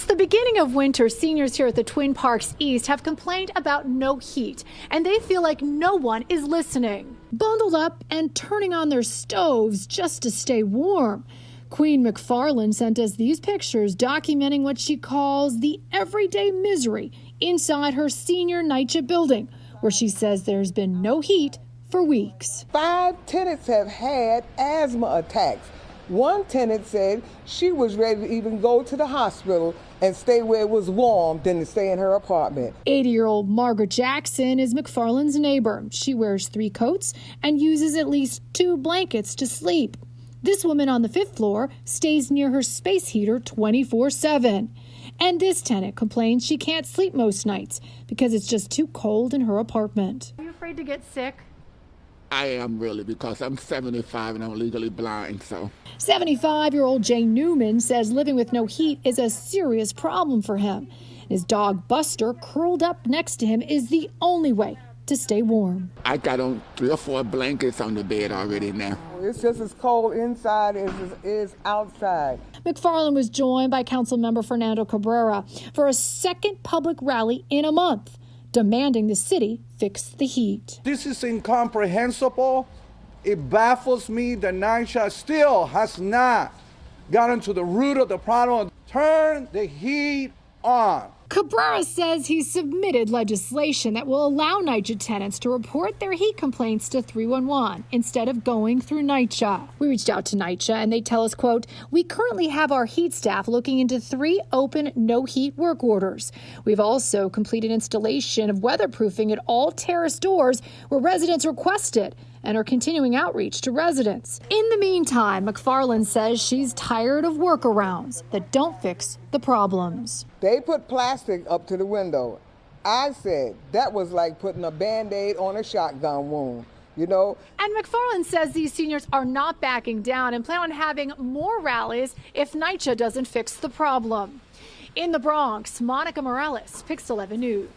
Since the beginning of winter, seniors here at the Twin Parks East have complained about no heat, and they feel like no one is listening. Bundled up and turning on their stoves just to stay warm. Queen McFarlane sent us these pictures documenting what she calls the everyday misery inside her senior NYCHA building, where she says there's been no heat for weeks. 5 tenants have had asthma attacks. One tenant said she was ready to even go to the hospital and stay where it was warm than to stay in her apartment. 80-year-old Margaret Jackson is McFarlane's neighbor. She wears 3 coats and uses at least 2 blankets to sleep. This woman on the 5th floor stays near her space heater 24/7. And this tenant complains she can't sleep most nights because it's just too cold in her apartment. Are you afraid to get sick? I am really, because I'm 75 and I'm legally blind, so. 75-year-old Jay NEWMAN says living with no heat is a serious problem for him. His dog Buster, curled up next to him, is the only way to stay warm. I got on 3 or 4 blankets on the bed already now. It's just as cold inside as it is outside. McFarlane was joined by Councilmember Fernando CABRERA for a second public rally in a month, demanding the city fix the heat. This is incomprehensible. It baffles me that NYCHA still has not gotten to the root of the problem. Turn the heat on. Cabrera says he submitted legislation that will allow NYCHA tenants to report their heat complaints to 311 instead of going through NYCHA. We reached out to NYCHA and they tell us, quote, "We currently have our heat staff looking into 3 open no heat work orders. We've also completed installation of weatherproofing at all terrace doors where residents requested and are continuing outreach to residents." In the meantime, McFarlane says she's tired of workarounds that don't fix the problems. They put plastic up to the window. I said that was like putting a Band-Aid on a shotgun wound, you know? And McFarlane says these seniors are not backing down and plan on having more rallies if NYCHA doesn't fix the problem. In the Bronx, Monica Morales, PIX11 News.